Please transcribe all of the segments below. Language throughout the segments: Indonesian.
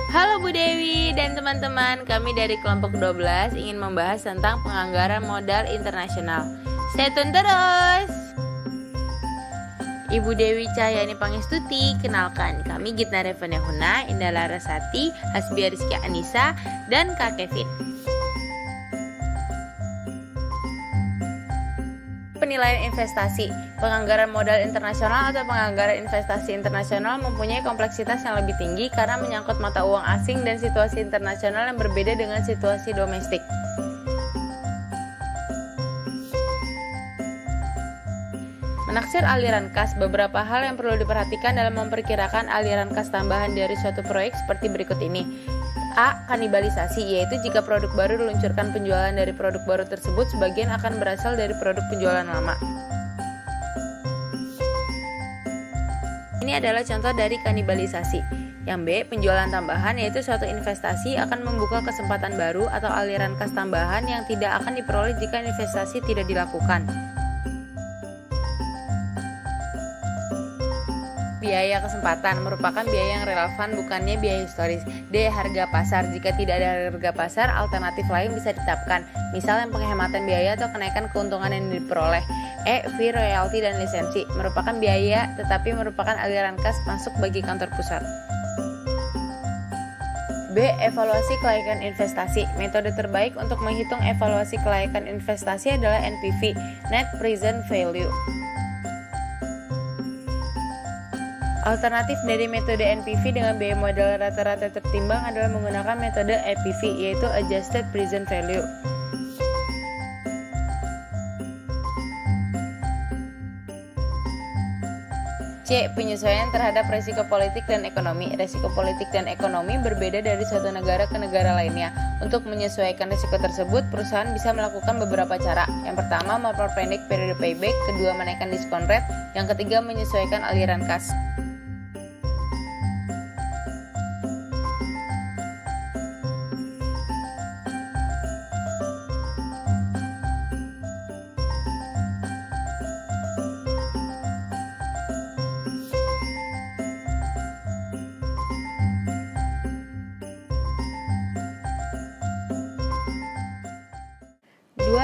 Halo Bu Dewi dan teman-teman, kami dari kelompok 12 ingin membahas tentang penganggaran modal internasional. Stay tune terus. Ibu Dewi Cahyani Pangestuti, kenalkan kami Gitna Revania Huna, Indah Larasati, Hasbia Rizky Anissa, dan Kak Kevin. Penilaian investasi. Penganggaran modal internasional atau penganggaran investasi internasional mempunyai kompleksitas yang lebih tinggi karena menyangkut mata uang asing dan situasi internasional yang berbeda dengan situasi domestik. Menaksir aliran kas, beberapa hal yang perlu diperhatikan dalam memperkirakan aliran kas tambahan dari suatu proyek seperti berikut ini. A. Kanibalisasi, yaitu jika produk baru diluncurkan, penjualan dari produk baru tersebut sebagian akan berasal dari produk penjualan lama. Ini adalah contoh dari kanibalisasi. Yang B. Penjualan tambahan, yaitu suatu investasi akan membuka kesempatan baru atau aliran kas tambahan yang tidak akan diperoleh jika investasi tidak dilakukan. Biaya kesempatan merupakan biaya yang relevan, bukannya biaya historis. D. Harga pasar, jika tidak ada harga pasar, alternatif lain bisa ditetapkan, misalnya penghematan biaya atau kenaikan keuntungan yang diperoleh. E. Fee, royalti, dan lisensi merupakan biaya tetapi merupakan aliran kas masuk bagi kantor pusat. B. Evaluasi kelayakan investasi. Metode terbaik untuk menghitung evaluasi kelayakan investasi adalah NPV, Net Present Value. Alternatif dari metode NPV dengan biaya modal rata-rata tertimbang adalah menggunakan metode APV, yaitu Adjusted Present Value. C. Penyesuaian terhadap resiko politik dan ekonomi. Resiko politik dan ekonomi berbeda dari suatu negara ke negara lainnya. Untuk menyesuaikan resiko tersebut, perusahaan bisa melakukan beberapa cara. Yang pertama, memperpendek periode payback. Kedua, menaikkan diskon rate. Yang ketiga, menyesuaikan aliran kas.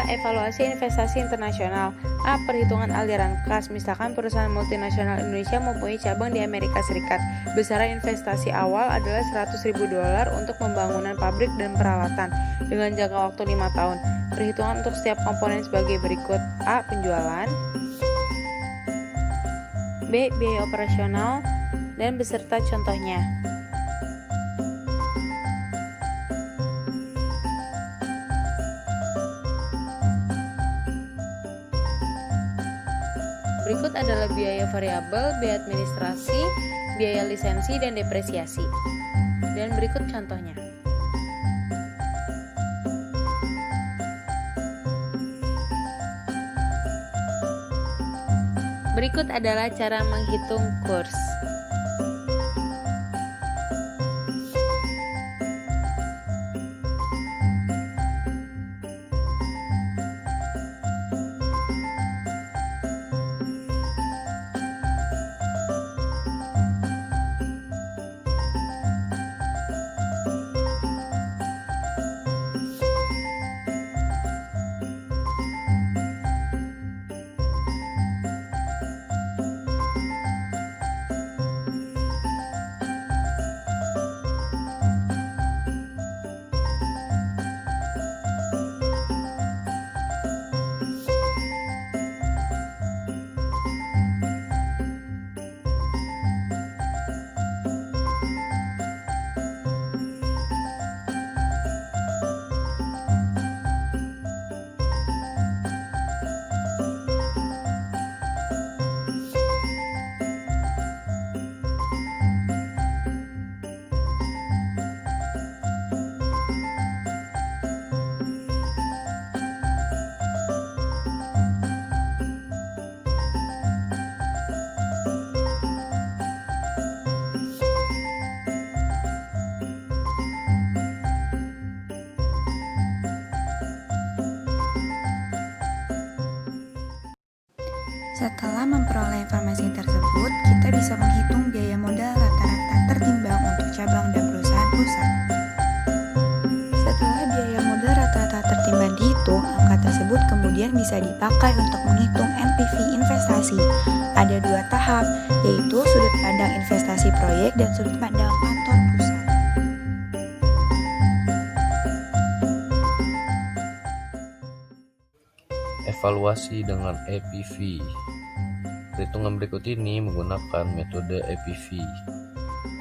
Evaluasi investasi internasional. A. Perhitungan aliran kas. Misalkan perusahaan multinasional Indonesia mempunyai cabang di Amerika Serikat. Besaran investasi awal adalah $100.000 untuk pembangunan pabrik dan peralatan dengan jangka waktu 5 tahun. Perhitungan untuk setiap komponen sebagai berikut. A. Penjualan. B. Biaya operasional dan beserta contohnya. Berikut adalah biaya variabel, biaya administrasi, biaya lisensi, dan depresiasi. Dan berikut contohnya. Berikut adalah cara menghitung kurs. Setelah memperoleh informasi tersebut, kita bisa menghitung biaya modal rata-rata tertimbang untuk cabang dan perusahaan usaha. kemudian bisa dipakai untuk menghitung NPV investasi. Ada 2 tahap, yaitu sudut pandang investasi proyek dan sudut pandang kantor pusat. Evaluasi dengan EPV. Perhitungan berikut ini menggunakan metode EPV.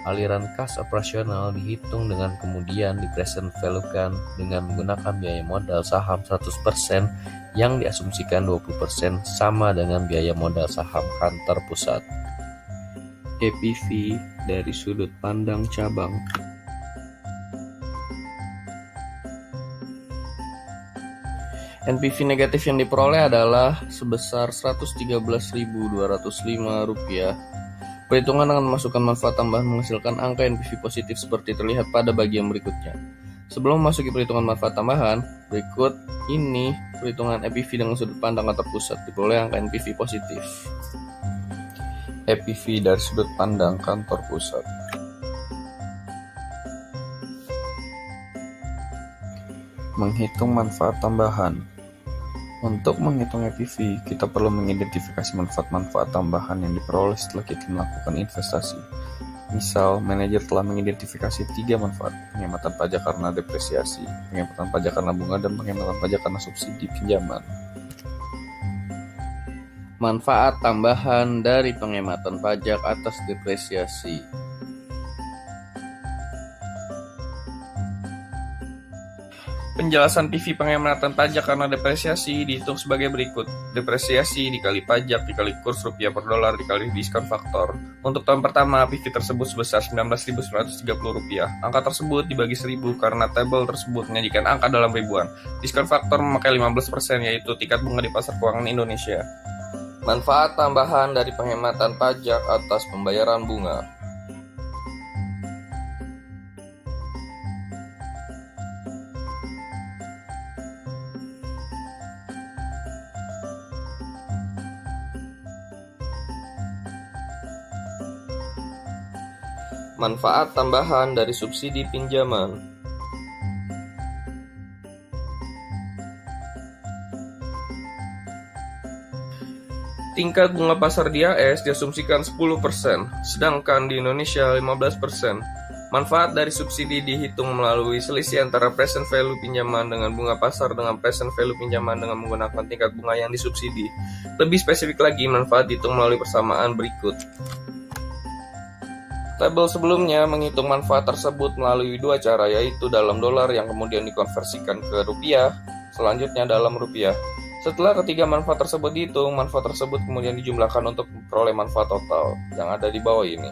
Aliran kas operasional dihitung dengan kemudian di-present value-kan dengan menggunakan biaya modal saham 100% yang diasumsikan 20% sama dengan biaya modal saham kantor pusat. EPV dari sudut pandang cabang. NPV negatif yang diperoleh adalah sebesar Rp113.205. Perhitungan dengan memasukkan manfaat tambahan menghasilkan angka NPV positif seperti terlihat pada bagian berikutnya. Sebelum memasuki perhitungan manfaat tambahan, berikut ini perhitungan EPV dengan sudut pandang kantor pusat diperoleh angka NPV positif. EPV dari sudut pandang kantor pusat. Menghitung manfaat tambahan. Untuk menghitung EPV, kita perlu mengidentifikasi manfaat-manfaat tambahan yang diperoleh setelah kita melakukan investasi. Misal, manajer telah mengidentifikasi 3 manfaat: penghematan pajak karena depresiasi, penghematan pajak karena bunga, dan penghematan pajak karena subsidi pinjaman. Manfaat tambahan dari penghematan pajak atas depresiasi. Penjelasan PV penghematan pajak karena depresiasi dihitung sebagai berikut. Depresiasi dikali pajak dikali kurs rupiah per dolar dikali diskon faktor. Untuk tahun pertama, PV tersebut sebesar Rp19.930. Angka tersebut dibagi 1000 karena tabel tersebut menyajikan angka dalam ribuan. Diskon faktor memakai 15%, yaitu tingkat bunga di pasar keuangan Indonesia. Manfaat tambahan dari penghematan pajak atas pembayaran bunga. Manfaat tambahan dari subsidi pinjaman. Tingkat bunga pasar di AS diasumsikan 10%, sedangkan di Indonesia 15%. Manfaat dari subsidi dihitung melalui selisih antara present value pinjaman dengan bunga pasar dengan present value pinjaman dengan menggunakan tingkat bunga yang disubsidi. Lebih spesifik lagi, manfaat dihitung melalui persamaan berikut. Tabel sebelumnya menghitung manfaat tersebut melalui 2 cara, yaitu dalam dolar yang kemudian dikonversikan ke rupiah, selanjutnya dalam rupiah. Setelah ketiga manfaat tersebut dihitung, manfaat tersebut kemudian dijumlahkan untuk memperoleh manfaat total yang ada di bawah ini.